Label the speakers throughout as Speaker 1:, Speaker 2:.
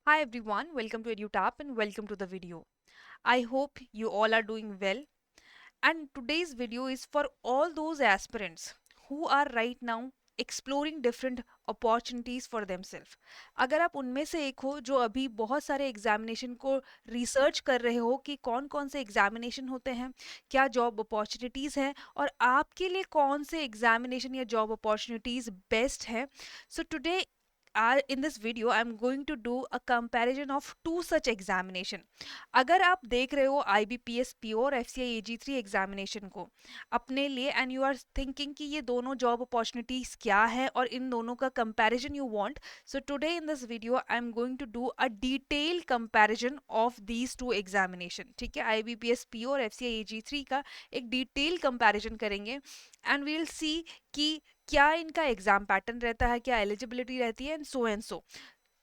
Speaker 1: Hi everyone, welcome to EduTap and welcome to the video. I hope you all are doing well. And today's video is for all those aspirants who are right now exploring different opportunities for themselves. अगर आप उनमें से एक हो जो अभी बहुत सारे एग्जामिनेशन को रिसर्च कर रहे हो कि कौन कौन से एग्जामिनेशन होते हैं, क्या जॉब अपॉर्चुनिटीज़ हैं और आपके लिए कौन से एग्जामिनेशन या जॉब अपॉर्चुनिटीज़ बेस्ट है. So today in this video I'm going to do a comparison of two such examination. अगर आप देख रहे हो IBPS PO और FCI AG3 एग्जामिनेशन को अपने लिए एंड यू आर थिंकिंग कि ये दोनों जॉब अपॉर्चुनिटीज क्या है और इन दोनों का comparison you want, so today in this video I am going to do a detail comparison of these two examination. ठीक है, IBPS PO और FCI AG3 का एक डिटेल कंपैरिजन करेंगे एंड वी विल सी कि क्या इनका एग्जाम पैटर्न रहता है, क्या एलिजिबिलिटी रहती है एंड सो.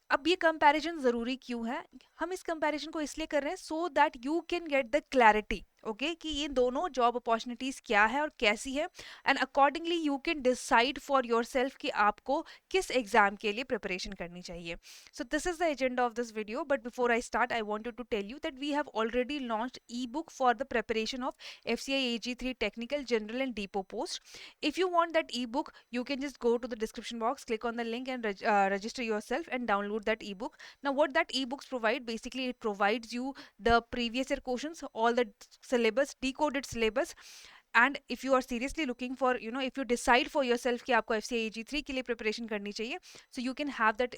Speaker 1: अब ये कंपैरिजन ज़रूरी क्यों है? हम इस कंपैरिजन को इसलिए कर रहे हैं so that you can get the clarity, okay, कि ये दोनों जॉब अपॉर्चुनिटीज़ क्या है और कैसी है and accordingly you can decide for yourself कि आपको किस एग्जाम के लिए प्रिपरेशन करनी चाहिए. So this is the agenda of this video, but before I start I wanted to tell you that we have already launched e book for the preparation of FCI AG3 technical general and depot post. If you want that ebook, you can just go to the description box, click on the link and register yourself and download that ebook. Now, what that ebooks provide, basically it provides you the previous year questions, all the syllabus, decoded syllabus. And if you are seriously looking for, if you decide for yourself कि आपको FCI AG3 के लिए preparation करनी चाहिए, so you can have that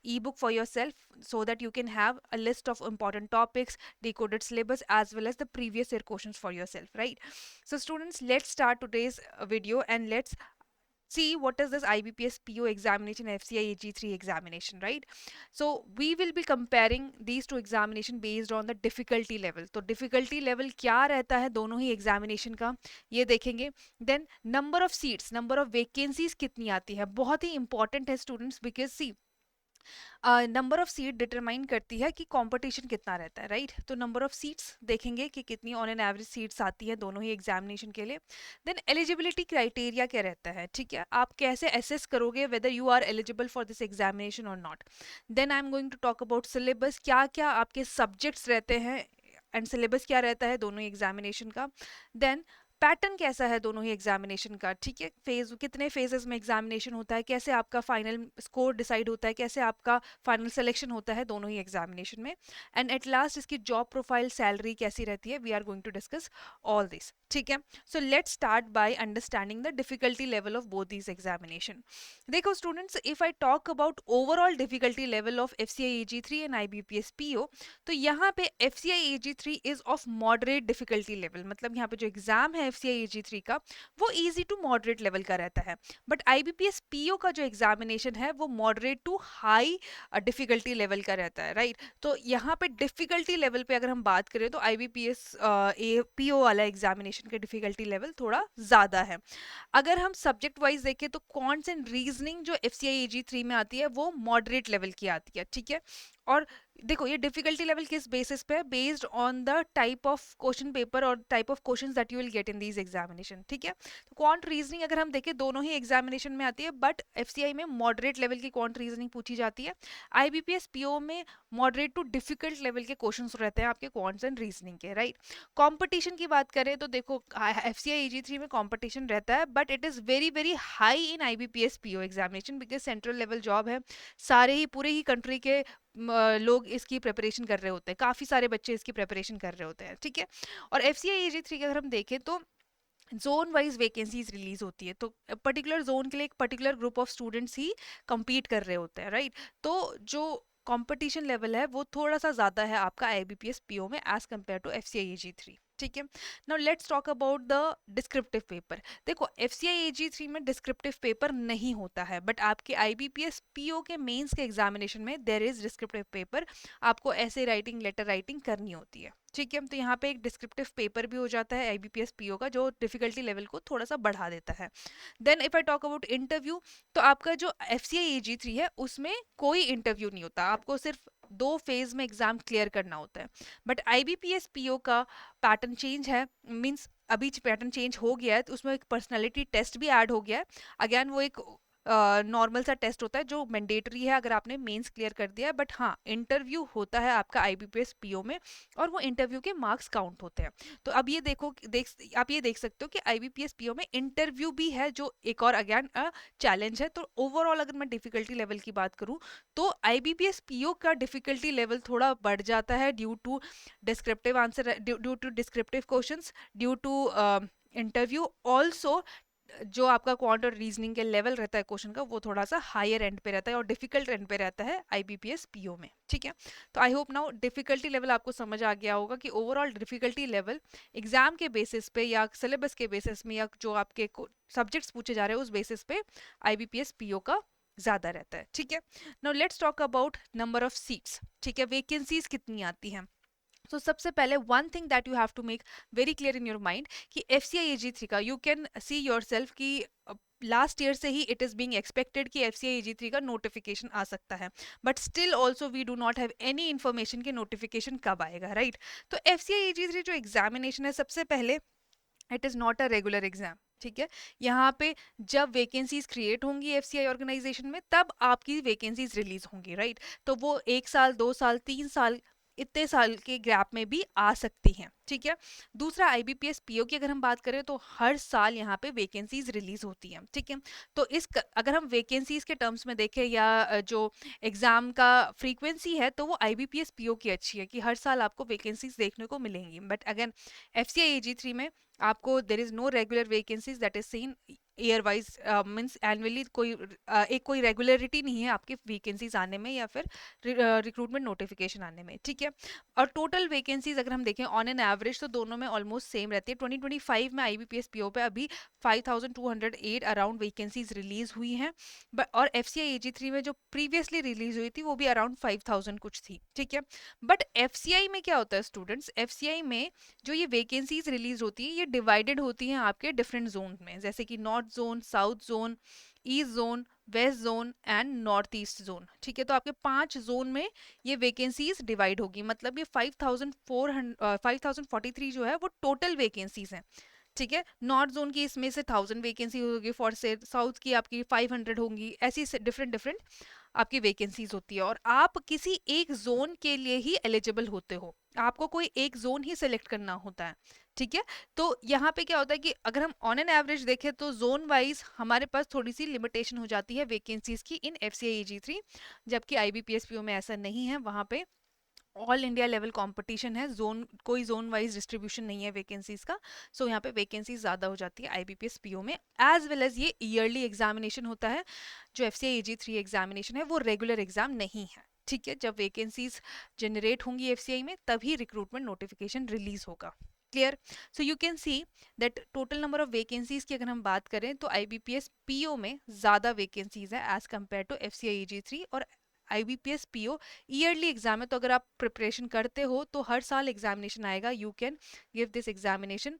Speaker 1: ebook for yourself so that you can have a list of important topics, decoded syllabus, as well as the previous year questions for yourself, right? So students, let's start today's video and let's see what is this IBPS PO examination, FCI AG3 examination, right? So we will be comparing these two examination based on the difficulty level. तो difficulty level क्या रहता है दोनों ही examination का, ये देखेंगे. Then number of seats, number of vacancies कितनी आती है, बहुत ही important है students, because see, number of seat determine करती है कि कंपटीशन कितना रहता है, राइट? तो नंबर ऑफ सीट्स देखेंगे कि कितनी ऑन एन एवरेज सीट्स आती है दोनों ही एग्जामिनेशन के लिए. देन एलिजिबिलिटी क्राइटेरिया क्या रहता है, ठीक है, आप कैसे असेस करोगे whether you are eligible for this examination or not. Then I am going to talk about syllabus, क्या क्या आपके सब्जेक्ट्स रहते हैं एंड सिलेबस क्या रहता है दोनों ही एग्जामिनेशन का. देन पैटर्न कैसा है दोनों ही एग्जामिनेशन का, ठीक है, फेज कितने फेजेस में एग्जामिनेशन होता है, कैसे आपका फाइनल स्कोर डिसाइड होता है, कैसे आपका फाइनल सिलेक्शन होता है दोनों ही एग्जामिनेशन में. एंड एट लास्ट इसकी जॉब प्रोफाइल, सैलरी कैसी रहती है, we are going to discuss all this. ठीक है, so let's start by understanding the difficulty level of both these examination. देखो students, if I talk about overall difficulty level of FCI AG3 and IBPS PO, तो यहाँ पे FCI AG3 is of moderate difficulty level. मतलब यहाँ पे जो exam है FCI AG3 का वो इजी टू मॉडरेट लेवल का रहता है. बट IBPS PO का जो एग्जामिनेशन है वो moderate to high difficulty level का रहता है, राइट? तो यहाँ पे डिफिकल्टी लेवल पे अगर हम बात करें तो IBPS PO वाला एग्जामिनेशन का डिफिकल्टी लेवल थोड़ा ज़्यादा है. अगर हम सब्जेक्ट वाइज देखें तो क्वांट्स एंड रीजनिंग जो FCI AG3 में आती है वो मॉडरेट लेवल की आती है, ठीक है. और देखो ये डिफिकल्टी लेवल किस बेसिस पे है, based on the type of question paper और type of questions that you will get in these examination, ठीक है. तो क्वांट रीजनिंग अगर हम देखें दोनों ही एग्जामिनेशन में आती है, बट FCI में मॉडरेट लेवल की क्वांट रीजनिंग पूछी जाती है. IBPS PO में मॉडरेट टू डिफिकल्ट लेवल के क्वेश्चंस रहते हैं आपके क्वांट्स एंड रीजनिंग के, राइट? कंपटीशन की बात करें तो देखो FCI AG3 में कंपटीशन रहता है, but it is very very high in IBPS PO examination, because central level job है. सारे ही पूरे ही कंट्री के लोग इसकी प्रिपरेशन कर रहे होते हैं, काफ़ी सारे बच्चे इसकी प्रिपरेशन कर रहे होते हैं, ठीक है. और FCI AG3 की अगर हम देखें तो जोन वाइज वैकेंसीज रिलीज होती है, तो पर्टिकुलर जोन के लिए एक particular group of students he compete कर रहे होते हैं, राइट? तो जो कंपटीशन लेवल है वो थोड़ा सा ज़्यादा है आपका IBPS PO में as compare to FCI AG3, ठीक है. Now let's talk about the descriptive paper. देखो FCI AG3 में डिस्क्रिप्टिव पेपर नहीं होता है, बट आपके IBPS PO के मेंस के एग्जामिनेशन में देयर इज डिस्क्रिप्टिव पेपर. आपको ऐसे राइटिंग, लेटर राइटिंग करनी होती है, ठीक है. तो यहाँ पे एक डिस्क्रिप्टिव पेपर भी हो जाता है IBPS PO का, जो डिफिकल्टी लेवल को थोड़ा सा बढ़ा देता है. Then if I talk about interview, तो आपका जो FCI AG3 है उसमें कोई इंटरव्यू नहीं होता, आपको सिर्फ 2 फेज में एग्जाम क्लियर करना होता है. बट IBPS PO का पैटर्न चेंज है, मीन्स अभी पैटर्न चेंज हो गया है, तो उसमें एक पर्सनालिटी टेस्ट भी ऐड हो गया है. अगेन वो एक नॉर्मल सा टेस्ट होता है जो मैंडेटरी है अगर आपने मेंस क्लियर कर दिया है, बट हाँ इंटरव्यू होता है आपका आईबीपीएस पीओ में, और वो इंटरव्यू के मार्क्स काउंट होते हैं। तो अब ये आप ये देख सकते हो कि आईबीपीएस पीओ में इंटरव्यू भी है, जो एक और अगेन चैलेंज है। तो ओवरऑल अगर मैं डिफिकल्टी लेवल की बात करूं तो आईबीपीएस पीओ का डिफिकल्टी लेवल थोड़ा बढ़ जाता है due to descriptive answer, due to descriptive questions, due to interview also. जो आपका क्वांट और रीजनिंग के लेवल रहता है क्वेश्चन का, वो थोड़ा सा हायर एंड पे रहता है और डिफिकल्ट एंड पे रहता है आईबीपीएस पीओ में। ठीक है, तो I hope now difficulty level आपको समझ आ गया होगा कि ओवरऑल डिफिकल्टी लेवल एग्जाम के बेसिस पे या सिलेबस के बेसिस में या जो आपके सब्जेक्ट्स पूछे जा रहे हैं उस बेसिस पे आईबीपीएस पीओ का ज्यादा रहता है। ठीक है, now let's talk about number of seats. ठीक है, वैकेंसीज कितनी आती हैं। तो सबसे पहले one thing that you have to make very clear in your mind कि FCIAG3 का you can see yourself कि लास्ट ईयर से ही इट इज बीइंग एक्सपेक्टेड कि FCIAG3 का नोटिफिकेशन आ सकता है, but still also we do not have any information कि नोटिफिकेशन कब आएगा, राइट। तो FCIAG3 जो एग्जामिनेशन है, सबसे पहले it is not a regular exam. ठीक है, यहाँ पे जब वैकेंसीज क्रिएट होंगी एफसीआई ऑर्गेनाइजेशन में तब आपकी वैकेंसीज रिलीज होंगी, राइट। तो वो 1 साल 2 साल 3 साल इतने साल के गैप में भी आ सकती हैं। ठीक है, दूसरा आईबीपीएस पीओ की अगर हम बात करें तो हर साल यहाँ पे वैकेंसीज रिलीज होती हैं। ठीक है, तो अगर हम वैकेंसीज के टर्म्स में देखें या जो एग्जाम का फ्रीक्वेंसी है, तो वो आईबीपीएस पीओ की अच्छी है कि हर साल आपको वैकेंसीज देखने को मिलेंगी। बट अगेन FCIAG3 में आपको there is no regular vacancies that is seen year wise, means annually एक कोई रेगुलरिटी नहीं है आपकी वैकेंसीज आने में या फिर रिक्रूटमेंट नोटिफिकेशन आने में। ठीक है, और टोटल वैकेंसीज अगर हम देखें ऑन एन एवरेज तो दोनों में ऑलमोस्ट सेम रहती है। 2025 में आईबीपीएस पीओ पे अभी 5208 अराउंड वैकेंसीज रिलीज हुई हैं, और FCIAG3 में जो प्रीवियसली रिलीज हुई थी वो भी अराउंड 5000 कुछ थी। ठीक है, बट FCI में क्या होता है स्टूडेंट्स, FCI में जो ये वैकेंसीज रिलीज होती है ये डिवाइडेड होती हैं आपके डिफरेंट जोन में, जैसे कि north zone, south zone, east zone, west zone and north east zone. ठीक है, तो आपके 5 जोन में ये वैकेंसीज डिवाइड होगी, मतलब ये 5043 जो है वो टोटल वैकेंसीज हैं। ठीक है, नॉर्थ जोन की इसमें से 1000 वैकेंसी होगी, फॉर से साउथ की आपकी 500 होंगी, ऐसी डिफरेंट डिफरेंट आपकी वैकेंसीज होती है। और आप किसी एक जोन के लिए ही एलिजिबल होते हो, आपको कोई एक जोन ही सिलेक्ट करना होता है। ठीक है, तो यहाँ पे क्या होता है कि अगर हम ऑन एन एवरेज देखें तो जोन वाइज हमारे पास थोड़ी सी लिमिटेशन हो जाती है वैकेंसीज की इन FCIAG3, जबकि IBPSPO में ऐसा नहीं है। वहाँ पे ऑल इंडिया लेवल कंपटीशन है, जोन कोई जोन वाइज डिस्ट्रीब्यूशन नहीं है वैकेंसीज का। सो यहाँ पे वैकेंसीज ज़्यादा हो जाती है आईबीपीएस पीओ में, एज वेल एज ये ईयरली एग्जामिनेशन होता है। जो FCIAG3 एग्जामिनेशन है वो रेगुलर एग्जाम नहीं है। ठीक है, जब वैकेंसीज जनरेट होंगी FCI में तभी रिक्रूटमेंट नोटिफिकेशन रिलीज होगा। Clear, so you can see that total number of vacancies की अगर हम बात करें तो आईबीपीएस पीओ में ज़्यादा वैकेंसीज है एज कम्पेयर टू FCIAG3। और IBPS PO ईयरली एग्जाम है, तो अगर आप प्रिपरेशन करते हो तो हर साल एग्जामिनेशन आएगा। You can give this examination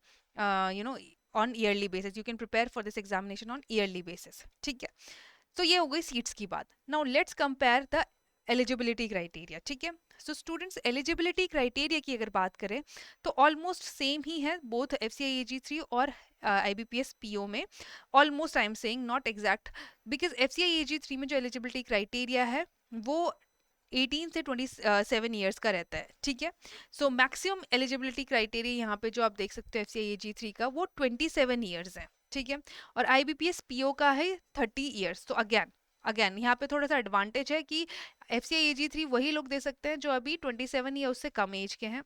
Speaker 1: you know on yearly basis, you can prepare for this examination on yearly basis. ठीक है, तो ये हो गई सीट्स की बात। Now let's compare the eligibility criteria. ठीक है, सो स्टूडेंट्स एलिजिबिलिटी क्राइटेरिया की अगर बात करें तो ऑलमोस्ट सेम ही है बोथ FCIAG3 और IBPS PO में। Almost I am saying not exact, because FCIAG3 में जो एलिजिबिलिटी क्राइटेरिया है वो 18 से 27 ईयर्स का रहता है। ठीक है, सो मैक्सिमम एलिजिबिलिटी क्राइटेरिया यहाँ पे जो आप देख सकते हो FCIAG3 का वो 27 ईयर्स है। ठीक है, और IBPS PO का है 30 ईयर्स। तो अगेन अगेन यहाँ पे थोड़ा सा एडवांटेज है कि FCIAG3 वही लोग दे सकते हैं जो अभी 27 या उससे कम एज के हैं।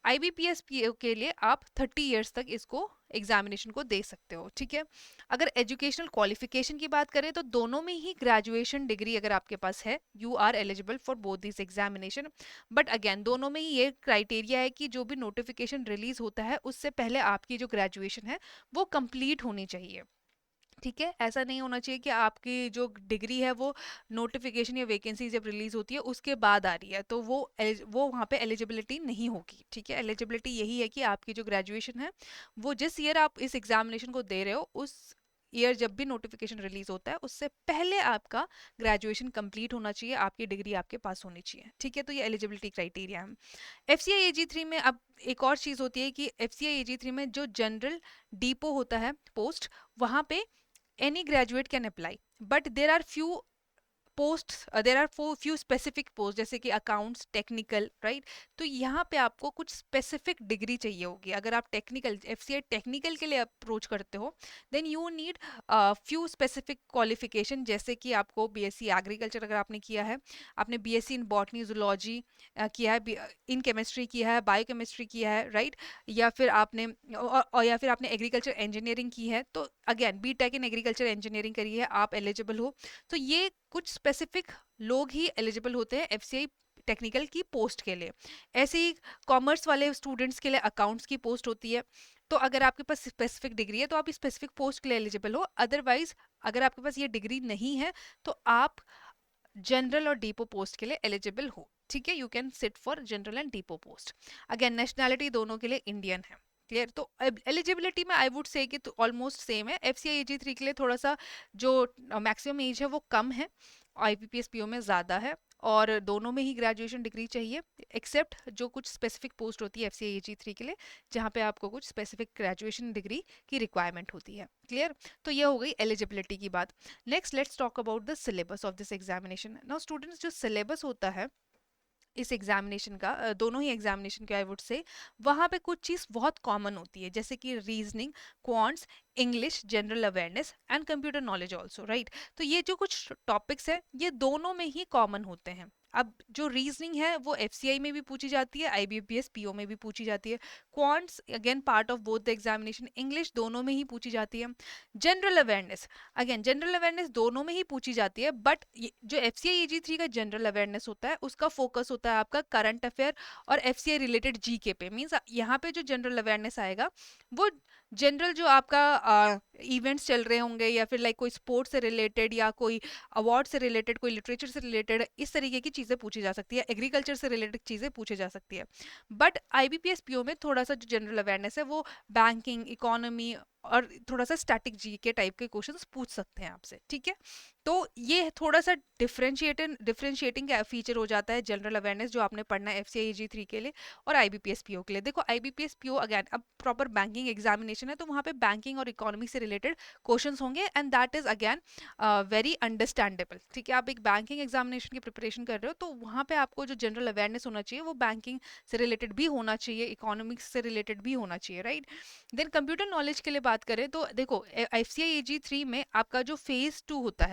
Speaker 1: IBPS PO के लिए आप 30 ईयर्स तक इसको एग्जामिनेशन को दे सकते हो। ठीक है, अगर एजुकेशनल क्वालिफिकेशन की बात करें तो दोनों में ही ग्रेजुएशन डिग्री अगर आपके पास है you are eligible for both this examination. But again दोनों में ही ये क्राइटेरिया है कि जो भी नोटिफिकेशन रिलीज होता है उससे पहले आपकी जो ग्रेजुएशन है वो कंप्लीट होनी चाहिए। ठीक है, ऐसा नहीं होना चाहिए कि आपकी जो डिग्री है वो नोटिफिकेशन या वैकेंसी जब रिलीज होती है उसके बाद आ रही है तो वो वहाँ पे एलिजिबिलिटी नहीं होगी। ठीक है, एलिजिबिलिटी यही है कि आपकी जो ग्रेजुएशन है वो जिस ईयर आप इस एग्जामिनेशन को दे रहे हो उस ईयर जब भी नोटिफिकेशन रिलीज होता है उससे पहले आपका ग्रेजुएशन कंप्लीट होना चाहिए, आपकी डिग्री आपके पास होनी चाहिए। ठीक है, तो ये एलिजिबिलिटी क्राइटेरिया है। FCIAG3 में अब एक और चीज़ होती है कि FCIAG3 में जो जनरल डिपो होता है पोस्ट, वहाँ पे any graduate can apply, but there are few post, there are few specific post जैसे कि अकाउंट्स, टेक्निकल, राइट। तो यहाँ पे आपको कुछ स्पेसिफिक डिग्री चाहिए होगी। अगर आप टेक्निकल, एफसीआई टेक्निकल के लिए अप्रोच करते हो, then you need few specific qualification, जैसे कि आपको बीएससी एग्रीकल्चर अगर आपने किया है, आपने बीएससी इन बॉटनी जूलॉजी किया है, इन केमिस्ट्री किया है, बायोकेमिस्ट्री किया है, राइट, या फिर आपने या फिर आपने एग्रीकल्चर इंजीनियरिंग की है, तो again BTech in agriculture engineering करी है, आप एलिजिबल हो। तो ये कुछ स्पेसिफिक लोग ही एलिजिबल होते हैं एफसीआई टेक्निकल की पोस्ट के लिए। ऐसे ही कॉमर्स वाले स्टूडेंट्स के लिए अकाउंट्स की पोस्ट होती है। तो अगर आपके पास स्पेसिफिक डिग्री है तो आप इस स्पेसिफिक पोस्ट के लिए एलिजिबल हो। अदरवाइज अगर आपके पास ये डिग्री नहीं है तो आप जनरल और डीपो पोस्ट के लिए एलिजिबल हो। ठीक है, you can sit for general and depot post. Again nationality दोनों के लिए इंडियन है। क्लियर? तो एलिजिबिलिटी में आई वुड से कि तो ऑलमोस्ट सेम है। एफसीआई AG3 के लिए थोड़ा सा जो मैक्सिमम एज है वो कम है, IBPS PO में ज़्यादा है, और दोनों में ही ग्रेजुएशन डिग्री चाहिए, एक्सेप्ट जो कुछ स्पेसिफिक पोस्ट होती है एफसीआई AG3 के लिए, जहाँ पे आपको कुछ स्पेसिफिक ग्रेजुएशन डिग्री की रिक्वायरमेंट होती है। क्लियर? तो ये हो गई एलिजिबिलिटी की बात। Next let's talk about the syllabus of this examination. Now students, जो सिलेबस होता है इस एग्जामिनेशन का, दोनों ही एग्जामिनेशन के आई वुड से, वहाँ पे कुछ चीज़ बहुत कॉमन होती है, जैसे कि reasoning, quants, English, general awareness and computer knowledge also, right. तो ये जो कुछ टॉपिक्स है ये दोनों में ही कॉमन होते हैं। अब जो रीजनिंग है वो एफसीआई में भी पूछी जाती है, IBPS PO में भी पूछी जाती है। Quants again part of both the examination, English दोनों में ही पूछी जाती है। General awareness, again general awareness दोनों में ही पूछी जाती है, बट जो एफसीआई AG3 का जनरल अवेयरनेस होता है उसका फोकस होता है आपका करंट अफेयर और एफसीआई रिलेटेड जीके पे। मींस यहाँ पे जो जनरल अवेयरनेस आएगा वो जनरल जो आपका इवेंट्स चल रहे होंगे, या फिर लाइक कोई स्पोर्ट्स से रिलेटेड, या कोई अवार्ड से रिलेटेड, कोई लिटरेचर से रिलेटेड, इस तरीके की चीज़ें पूछी जा सकती है, एग्रीकल्चर से रिलेटेड चीज़ें पूछी जा सकती है। बट IBPS PO में थोड़ा सा जो जनरल अवेयरनेस है वो बैंकिंग, इकोनॉमी और थोड़ा सा स्टैटिक जीके टाइप के क्वेश्चंस पूछ सकते हैं आपसे। ठीक है, तो ये थोड़ा सा डिफरेंशिएटिंग फीचर हो जाता है जनरल अवेयरनेस जो आपने पढ़ना है एफसीआई AG3 के लिए और IBPS PO के लिए। देखो IBPS PO अगेन अब प्रॉपर बैंकिंग एग्जामिनेशन है, तो वहाँ पे बैंकिंग और इकोनॉमी से रिलेटेड क्वेश्चंस होंगे, and that is again very understandable. ठीक है, आप एक बैंकिंग एग्जामिनेशन की प्रिपरेशन कर रहे हो तो वहाँ पे आपको जो जनरल अवेयरनेस होना चाहिए वो बैंकिंग से रिलेटेड भी होना चाहिए, इकोनॉमिक्स से रिलेटेड भी होना चाहिए, राइट। देन कंप्यूटर नॉलेज के लिए बात करें तो देखो एफसीआई AG3 में आपका जो फेज टू होता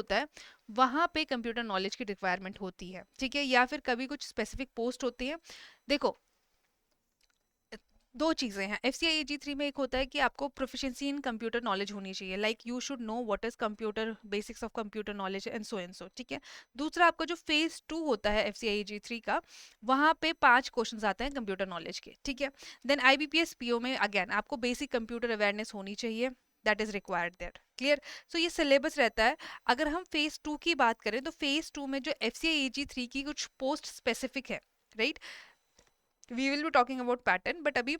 Speaker 1: है वहां पे कंप्यूटर नॉलेज की रिक्वायरमेंट होती है। ठीक है, या फिर कभी कुछ स्पेसिफिक पोस्ट होती है। देखो दो चीजें हैं एफसीआई AG3 में, एक होता है कि आपको प्रोफिशिएंसी इन कंप्यूटर नॉलेज होनी चाहिए, like you should know what is computer, basics of computer knowledge and so. ठीक है, दूसरा आपका जो फेज 2 होता है एफसीआई AG3 का, वहां पे 5 क्वेश्चंस आते हैं कंप्यूटर नॉलेज के। ठीक है, देन IBPS PO में अगेन आपको बेसिक कंप्यूटर अवेयरनेस होनी चाहिए, that is required there. Clear? So ये सिलेबस रहता है। अगर हम फेज 2 की बात करें तो फेज 2 में जो एफसीआई AG3 की कुछ पोस्ट स्पेसिफिक है, right, we will be talking about pattern, but अभी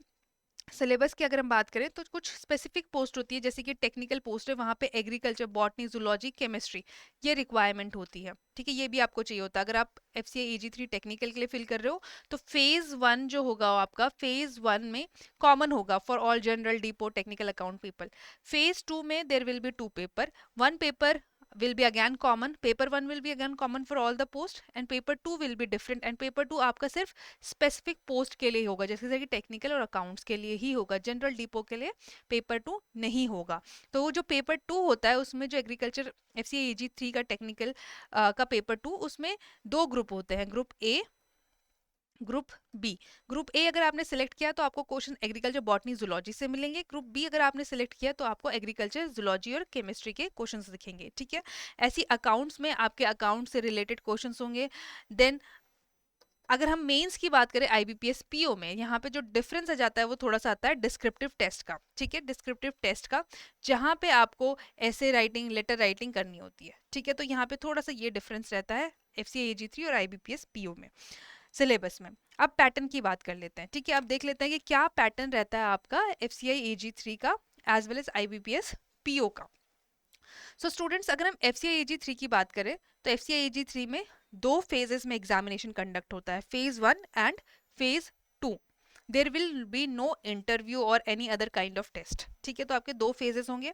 Speaker 1: सिलेबस की अगर हम बात करें तो कुछ स्पेसिफिक पोस्ट होती है, जैसे कि टेक्निकल पोस्ट है, वहाँ पे एग्रीकल्चर, बॉटनी, जूलॉजी, केमिस्ट्री ये रिक्वायरमेंट होती है। ठीक है, ये भी आपको चाहिए होता है। अगर आप एफसीआई AG3 टेक्निकल के लिए फिल कर रहे हो तो फेज 1 जो होगा आपका, फेज 1 में कॉमन होगा for all general, depot, technical account people. Phase 2 में there will be 2 paper, 1 paper will be again common, paper 1 will be again common for all the post and paper 2 will be different, and paper 2 आपका सिर्फ specific post के लिए होगा, जैसे कि technical और accounts के लिए ही होगा, जनरल डिपो के लिए पेपर 2 नहीं होगा। तो वो जो पेपर 2 होता है उसमें जो एग्रीकल्चर एफसीआई AG3 का टेक्निकल का पेपर 2, उसमें 2 ग्रुप होते हैं, group A, group B. Group A अगर आपने सिलेक्ट किया तो आपको क्वेश्चन एग्रीकल्चर, बॉटनी, जूलॉजी से मिलेंगे। ग्रुप बी अगर आपने सिलेक्ट किया तो आपको एग्रीकल्चर, जूलॉजी और केमिस्ट्री के क्वेश्चंस दिखेंगे। ठीक है, ऐसी अकाउंट्स में आपके अकाउंट से रिलेटेड क्वेश्चंस होंगे। देन अगर हम मेंस की बात करें IBPS PO में, यहाँ पे जो डिफरेंस आ जाता है वो थोड़ा सा आता है डिस्क्रिप्टिव टेस्ट का। ठीक है, डिस्क्रिप्टिव टेस्ट का, जहाँ पे आपको ऐसे राइटिंग, लेटर राइटिंग करनी होती है। ठीक है, तो यहाँ पे थोड़ा सा ये डिफरेंस रहता है एफसीआई AG3 और IBPS PO में सिलेबस में। अब पैटर्न की बात कर लेते हैं। ठीक है, अब देख लेते हैं कि क्या पैटर्न रहता है आपका एफसीआई AG3 का as well as IBPS PO का। सो स्टूडेंट्स, अगर हम एफसीआई AG3 की बात करें तो एफसीआई AG3 में 2 फेजेस में एग्जामिनेशन कंडक्ट होता है, phase 1 and phase 2। There will be no interview or any other kind of test, ठीक है। तो आपके दो फेजेस होंगे।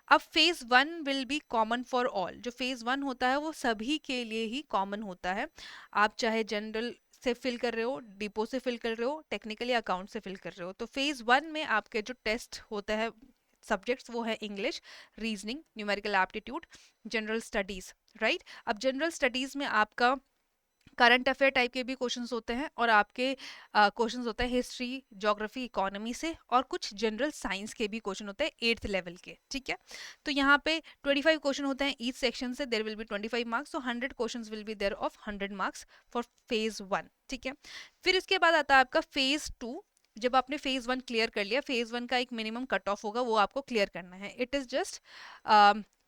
Speaker 1: अब phase one will be common for all. जो फेज वन होता है वो सभी के लिए ही कॉमन होता है। आप चाहे जनरल से फिल कर रहे हो, डिपो से फिल कर रहे हो, टेक्निकली अकाउंट से फिल कर रहे हो। तो फेज वन में आपके जो टेस्ट होता है सब्जेक्ट्स वो है English, reasoning, numerical aptitude, general studies, right. अब जनरल स्टडीज में आपका करंट अफेयर टाइप के भी क्वेश्चंस होते हैं और आपके क्वेश्चंस होते हैं हिस्ट्री, ज्योग्राफी, इकोनॉमी से, और कुछ जनरल साइंस के भी क्वेश्चन होते हैं 8th लेवल के, ठीक है। तो यहाँ पे 25 क्वेश्चन होते हैं ईच सेक्शन से, there will be 25 marks, so 100 questions will be there of 100 marks for phase one, ठीक है। फिर इसके बाद आता है आपका फेज टू। जब आपने फेज वन क्लियर कर लिया, फेज वन का एक मिनिमम कट ऑफ होगा, वो आपको क्लियर करना है। It is just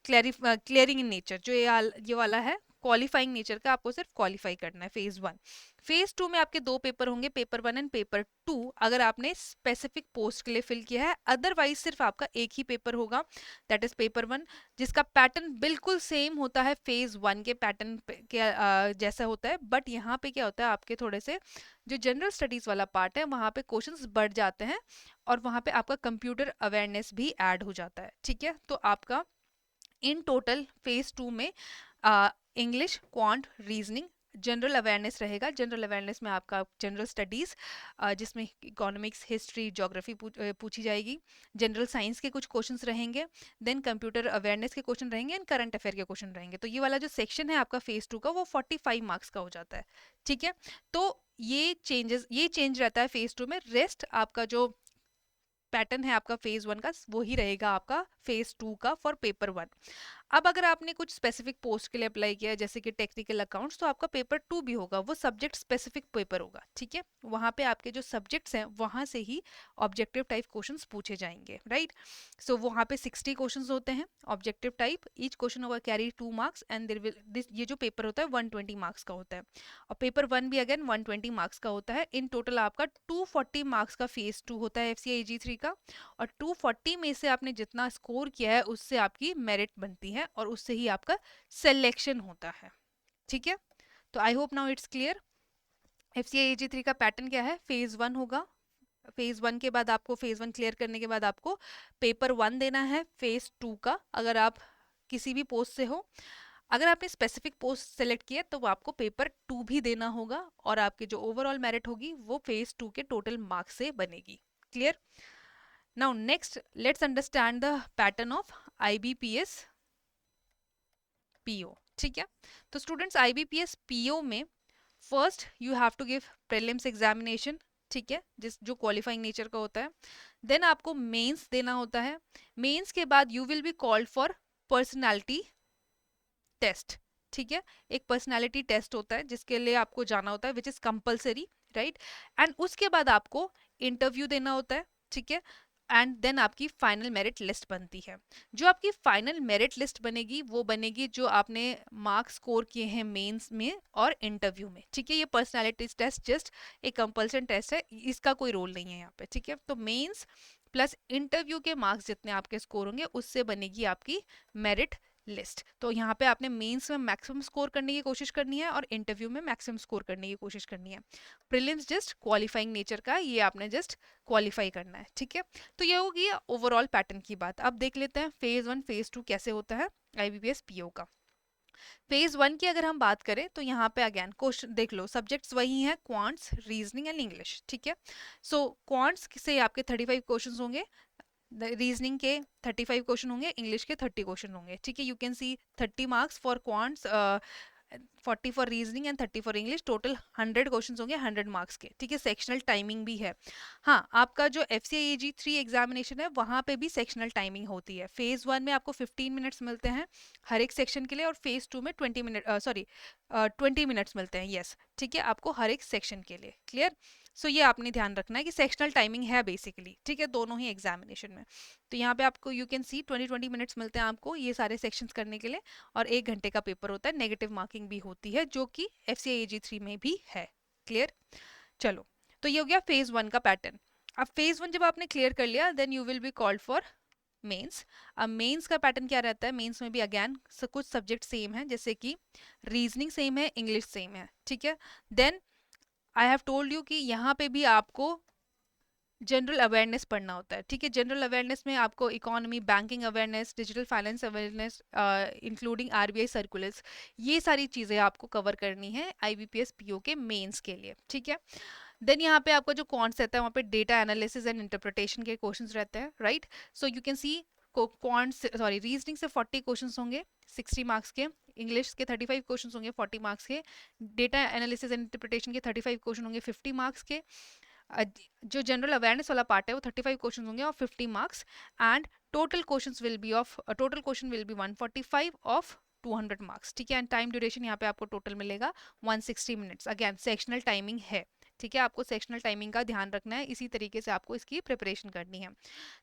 Speaker 1: clearing in nature. जो ये वाला है क्वालिफाइंग नेचर का, आपको सिर्फ क्वालिफाई करना है फेज वन। फेज टू में आपके दो पेपर होंगे, paper one and paper two, अगर आपने स्पेसिफिक पोस्ट के लिए फिल किया है। अदरवाइज सिर्फ आपका एक ही पेपर होगा, दैट इज पेपर वन, जिसका पैटर्न बिल्कुल सेम होता है फेज वन के पैटर्न के जैसा होता है। बट यहाँ पे क्या होता है, आपके थोड़े से जो जनरल स्टडीज वाला पार्ट है वहाँ पे क्वेश्चंस बढ़ जाते हैं और वहाँ पे आपका कंप्यूटर अवेयरनेस भी ऐड हो जाता है, ठीक है। तो आपका इन टोटल फेज टू में English, quant, reasoning, general awareness रहेगा। जनरल अवेयरनेस में आपका जनरल स्टडीज जिसमें इकोनॉमिक्स, हिस्ट्री, ज्योग्राफी पूछी जाएगी, जनरल साइंस के कुछ क्वेश्चंस रहेंगे, देन कंप्यूटर अवेयरनेस के क्वेश्चन रहेंगे एंड करंट अफेयर के क्वेश्चन रहेंगे। तो ये वाला जो सेक्शन है आपका फेज टू का वो 45 मार्क्स का हो जाता है, ठीक है। तो ये चेंज रहता है फेज टू में। रेस्ट आपका जो पैटर्न है आपका फेज वन का वो ही रहेगा आपका फेज टू का फॉर पेपर वन। अब अगर आपने कुछ स्पेसिफिक पोस्ट के लिए अप्लाई किया है जैसे कि टेक्निकल अकाउंट्स, तो आपका पेपर टू भी होगा, वो सब्जेक्ट स्पेसिफिक पेपर होगा, ठीक है। वहां पे आपके जो सब्जेक्ट्स हैं वहां से ही ऑब्जेक्टिव टाइप क्वेश्चंस पूछे जाएंगे, राइट। सो वहां पे 60 क्वेश्चंस होते हैं ऑब्जेक्टिव टाइप, ईच क्वेश्चन होगा carry 2 marks and there will this, ये जो पेपर होता है 120 मार्क्स का होता है। और पेपर वन भी अगेन 120 मार्क्स का होता है। इन टोटल आपका 240 मार्क्स का फेज टू होता है FCIG3 का। और 240 में से आपने जितना स्कोर किया है उससे आपकी मेरिट बनती है और उससे ही आपका सिलेक्शन होता है, ठीक है। तो I hope now it's clear. FCIG3 का पैटर्न क्या है, फेज वन होगा, फेज वन के बाद आपको फेज वन क्लियर करने के बाद आपको पेपर वन देना है फेज टू का, अगर आप किसी भी पोस्ट से हो। अगर आपने स्पेसिफिक पोस्ट सेलेक्ट किया तो वो आपको पेपर टू भी देना होगा और आपकी जो ओवरऑल मेरिट होगी वो फेज टू के टोटल मार्क्स से बनेगी। Clear. Now next let's understand the pattern of IBPS PO, ठीक है। तो स्टूडेंट्स IBPS PO में first you have to give prelims examination, ठीक है, जिस जो क्वालिफाइंग नेचर का होता है। देन आपको मेंस देना होता है। मेंस के बाद you will be called for personality test, ठीक है। एक पर्सनालिटी टेस्ट होता है जिसके लिए आपको जाना होता है which is compulsory, right. And उसके बाद आपको इंटरव्यू देना होता है, ठीक है। एंड देन आपकी फाइनल मेरिट लिस्ट बनती है। जो आपकी फाइनल मेरिट लिस्ट बनेगी वो बनेगी जो आपने मार्क्स स्कोर किए हैं मेंस में और इंटरव्यू में, ठीक है। ये पर्सनालिटी टेस्ट जस्ट एक कंपल्सन टेस्ट है, इसका कोई रोल नहीं है यहाँ पे, ठीक है। तो मेंस प्लस इंटरव्यू के मार्क्स जितने आपके स्कोर होंगे उससे बनेगी आपकी मेरिट लिस्ट। तो यहाँ पे आपने मेंस में मैक्सिमम स्कोर करने की कोशिश करनी है और इंटरव्यू में मैक्सिमम स्कोर करने की कोशिश करनी है। प्रीलिम्स जस्ट क्वालिफाइंग नेचर का, ये आपने जस्ट क्वालिफाई करना है, ठीक है। तो ये होगी ओवरऑल पैटर्न की बात। अब देख लेते हैं फेज वन फेज टू कैसे होता है IBPS PO का। फेज वन की अगर हम बात करें तो यहाँ पे अगेन क्वेश्चन देख लो, सब्जेक्ट्स वही हैं, क्वांट्स, रीजनिंग एंड इंग्लिश, ठीक है। सो क्वांट्स से आपके 35 क्वेश्चंस होंगे, रीजनिंग के 35 क्वेश्चन होंगे, इंग्लिश के 30 क्वेश्चन होंगे, ठीक है। You can C 30 marks for quants, 40 for reasoning and 30 for English, total 100 questions होंगे 100 मार्क्स के, ठीक है। सेक्शनल टाइमिंग भी है। हाँ, आपका जो FCIG3 एग्जामिनेशन है वहाँ पे भी सेक्शनल टाइमिंग होती है। फेज वन में आपको 15 मिनट्स मिलते हैं हर एक सेक्शन के लिए और फेज टू में 20 मिनट्स मिलते हैं, यस, ठीक है, आपको हर एक सेक्शन के लिए। क्लियर। सो ये आपने ध्यान रखना है कि सेक्शनल टाइमिंग है बेसिकली, ठीक है, दोनों ही एग्जामिनेशन में। तो यहाँ पे आपको यू कैन सी 20 मिनट्स मिलते हैं आपको ये सारे सेक्शंस करने के लिए और 1 घंटे का पेपर होता है। नेगेटिव मार्किंग भी होती है जो कि FCIG3 में भी है। क्लियर। चलो, तो ये हो गया फेज वन का पैटर्न। अब फेज वन जब आपने क्लियर कर लिया then you will be called for mains. अब मेंस का पैटर्न क्या रहता है, मेंस में भी अगेन कुछ सब्जेक्ट सेम है, जैसे कि रीजनिंग सेम है, इंग्लिश सेम है, ठीक है। Then I have told you कि यहाँ पे भी आपको जनरल अवेयरनेस पढ़ना होता है, ठीक है। जनरल अवेयरनेस में आपको economy, banking awareness, digital finance awareness, including RBI circulars, ये सारी चीज़ें आपको कवर करनी है आईबीपीएस पीओ के मेंस के लिए, ठीक है। देन यहाँ पे आपका जो कॉन्ट्स रहता है वहाँ पे डेटा एनालिसिस एंड इंटरप्रिटेशन के क्वेश्चंस रहते हैं, right. So you can C quants sorry reasoning से 40 क्वेश्चंस होंगे 60 मार्क्स के, इंग्लिश के 35 क्वेश्चंस होंगे 40 मार्क्स के, डेटा एनालिसिस एंड इंटरप्रिटेशन के 35 क्वेश्चन होंगे 50 मार्क्स के, जो जनरल अवेयरनेस वाला पार्ट है वो 35 क्वेश्चन होंगे और 50 marks, and total question will be 145 of 200 marks, ठीक है। एंड टाइम ड्यूरेशन यहाँ पे आपको टोटल मिलेगा 160 मिनट्स, अगेन सेक्शनल टाइमिंग है, ठीक है। आपको सेक्शनल टाइमिंग का ध्यान रखना है, इसी तरीके से आपको इसकी प्रिपरेशन करनी है।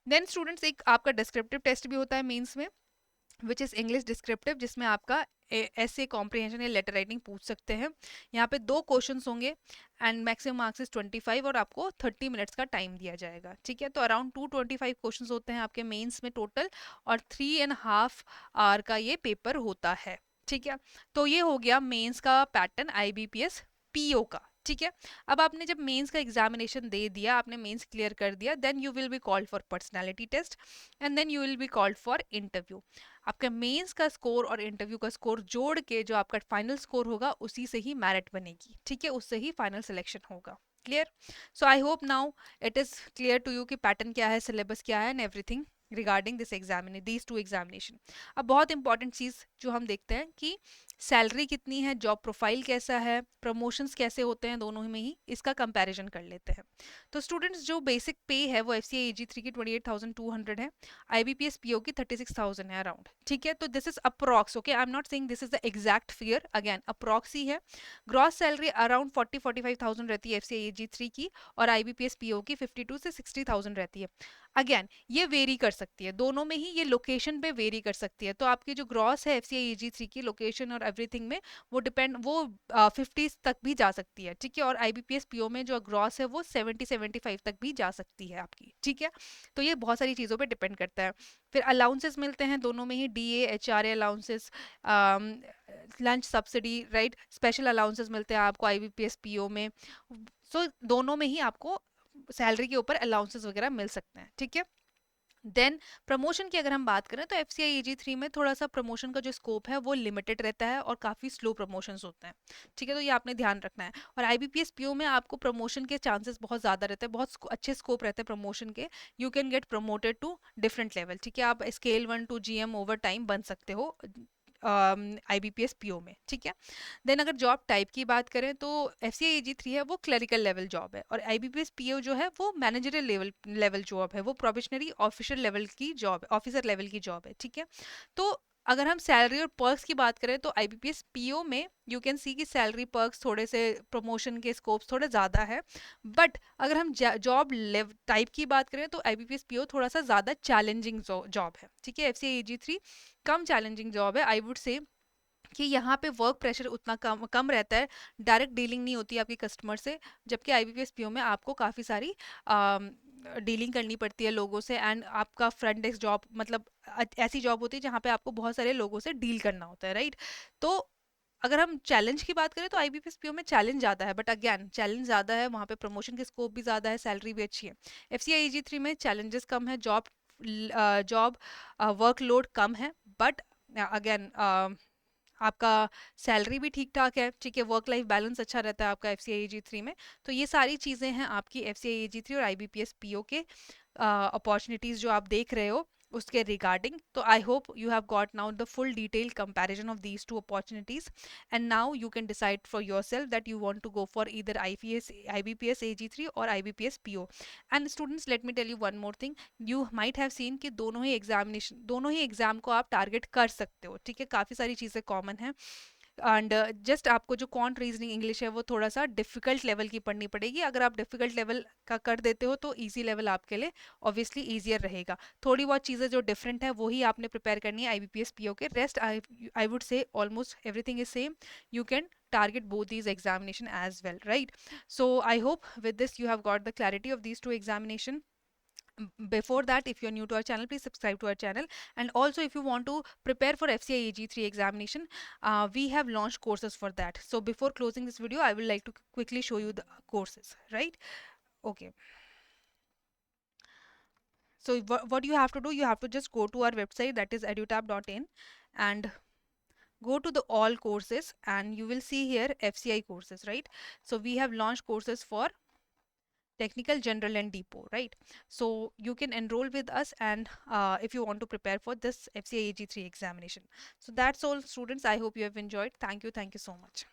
Speaker 1: देन स्टूडेंट्स एक आपका डिस्क्रिप्टिव टेस्ट भी होता है मेंस में, विच इज़ इंग्लिश डिस्क्रिप्टिव, जिसमें आपका ऐसे कॉम्प्रिहेंशन या लेटर राइटिंग पूछ सकते हैं। यहाँ पे 2 क्वेश्चंस होंगे एंड मैक्सिमम मार्क्स इज 25 और आपको 30 मिनट्स का टाइम दिया जाएगा, ठीक है। तो अराउंड 225 क्वेश्चंस होते हैं आपके मेंस में टोटल, और 3.5 आवर का ये पेपर होता है, ठीक है। तो ये हो गया मेंस का पैटर्न आईबीपीएस पीओ का, ठीक है। अब आपने जब मेंस का एग्जामिनेशन दे दिया, आपने मेंस क्लियर कर दिया, then you will be called for personality test and then you will be called for interview. आपका मेंस का स्कोर और इंटरव्यू का स्कोर जोड़ के जो आपका फाइनल स्कोर होगा उसी से ही मेरिट बनेगी, ठीक है, उससे ही फाइनल सिलेक्शन होगा। Clear? So I hope now it is clear to you कि पैटर्न क्या है, सिलेबस क्या है and everything regarding this examination, these two examination. अब बहुत इंपॉर्टेंट चीज जो हम देखते हैं कि सैलरी कितनी है, जॉब प्रोफाइल कैसा है, प्रमोशंस कैसे होते हैं, दोनों में ही इसका कंपैरिजन कर लेते हैं। तो स्टूडेंट्स जो बेसिक पे है वो एफ सी आई ए जी थ्री की 28,200 है, आईबीपीएस पीओ की 36,000 है अराउंड, ठीक है। तो this is approx, okay, I am not saying this is the exact figure, again approx ही है। ग्रॉस सैलरी अराउंड 40-45,000 रहती है एफसीआईजी 3 की, और आईबीपीएस पीओ की 52 से 60,000 रहती है। अगेन ये वेरी कर सकती है, दोनों में ही ये लोकेशन पे वेरी कर सकती है। तो आपकी जो ग्रॉस है एफसीआईजी 3 की लोकेशन और एवरीथिंग में वो 50 तक भी जा सकती है, ठीक है। और आईबीपीएस पीओ में जो ग्रॉस है वो 70-75 तक भी जा सकती है आपकी, ठीक है। तो ये बहुत सारी चीज़ों पे डिपेंड करता है। फिर अलाउंसेस मिलते हैं दोनों में ही, DA HRA allowances, lunch subsidy, right, special allowances मिलते हैं आपको आईबीपीएस पीओ में। सो दोनों में ही आपको सैलरी के ऊपर अलाउंसेस वगैरह मिल सकते हैं, ठीक है। देन प्रमोशन की अगर हम बात करें तो एफसीआईजी 3 में थोड़ा सा प्रमोशन का जो स्कोप है वो लिमिटेड रहता है और काफ़ी स्लो प्रमोशंस होते हैं, ठीक है। तो ये आपने ध्यान रखना है। और आईबीपीएस पीओ में आपको प्रमोशन के चांसेस बहुत ज़्यादा रहते हैं, बहुत अच्छे स्कोप रहते हैं प्रमोशन के। You can get promoted to different level, ठीक है। आप scale 1 to GM over time बन सकते हो आईबीपीएस पीओ में, ठीक है। देन अगर जॉब टाइप की बात करें तो एफसीआईजी 3 है वो क्लरिकल लेवल जॉब है, और आईबीपीएस पीओ जो है वो मैनेजरियल लेवल जॉब है, वो प्रोबेशनरी ऑफिसर लेवल की जॉब है, ऑफिसर लेवल की जॉब है, ठीक है। तो अगर हम सैलरी और पर्क्स की बात करें तो आईबीपीएस पीओ में यू कैन सी कि सैलरी पर्क्स थोड़े से, प्रमोशन के स्कोप्स थोड़े ज़्यादा है। बट अगर हम जॉब टाइप की बात करें तो आईबीपीएस पीओ थोड़ा सा ज़्यादा चैलेंजिंग जॉब है, ठीक है। एफसीआईजी 3 कम चैलेंजिंग जॉब है, आई वुड से कि यहाँ पे वर्क प्रेशर उतना कम कम रहता है, डायरेक्ट डीलिंग नहीं होती आपकी कस्टमर से, जबकि आईबीपीएस पीओ में आपको काफ़ी सारी डीलिंग करनी पड़ती है लोगों से, एंड आपका फ्रंट डेस्क जॉब मतलब ऐसी जॉब होती है जहाँ पे आपको बहुत सारे लोगों से डील करना होता है, राइट। तो अगर हम चैलेंज की बात करें तो आईबीपीएस पीओ में चैलेंज ज़्यादा है, बट अगेन चैलेंज ज़्यादा है, वहाँ पे प्रमोशन के स्कोप भी ज़्यादा है, सैलरी भी अच्छी है। एफसीआईजी 3 में चैलेंजेस कम है, जॉब वर्कलोड कम है, बट अगेन आपका सैलरी भी ठीक ठाक है, ठीक है। वर्क लाइफ बैलेंस अच्छा रहता है आपका एफसीआईजी 3 में। तो ये सारी चीज़ें हैं आपकी एफसीआईजी 3 और आईबीपीएस पीओ के अपॉर्चुनिटीज़ जो आप देख रहे हो उसके रिगार्डिंग। तो I hope you have got now the full detail comparison of these two opportunities, and now you can decide for yourself that you want to go for either IBPS AG 3 or IBPS PO. And students let me tell you one more thing, you might have seen कि दोनों ही exam को आप target कर सकते हो, ठीक है। काफ़ी सारी चीज़ें कॉमन हैं, एंड जस्ट आपको जो क्वांट रीजनिंग इंग्लिश है वो थोड़ा सा डिफिकल्ट लेवल की पढ़नी पड़ेगी। अगर आप डिफिकल्ट लेवल का कर देते हो तो इजी लेवल आपके लिए ऑब्वियसली ईजियर रहेगा। थोड़ी बहुत चीज़ें जो डिफरेंट है वही आपने प्रिपेयर करनी है आईबीपीएस पीओ के, rest I would say almost everything is same. You can target both these examination as well, right? So I hope with this you have got the clarity of these two examination. Before that, if you're new to our channel, please subscribe to our channel. And also if you want to prepare for FCIAG 3 examination, we have launched courses for that. So before closing this video, I would like to quickly show you the courses, right? Okay. So what you have to do, you have to just go to our website, that is edutab.in, and go to the all courses, and you will see here FCI courses, right? So we have launched courses for technical, general and depot, right? So you can enroll with us, and if you want to prepare for this FCI AG3 examination. So that's all, students. I hope you have enjoyed. Thank you so much.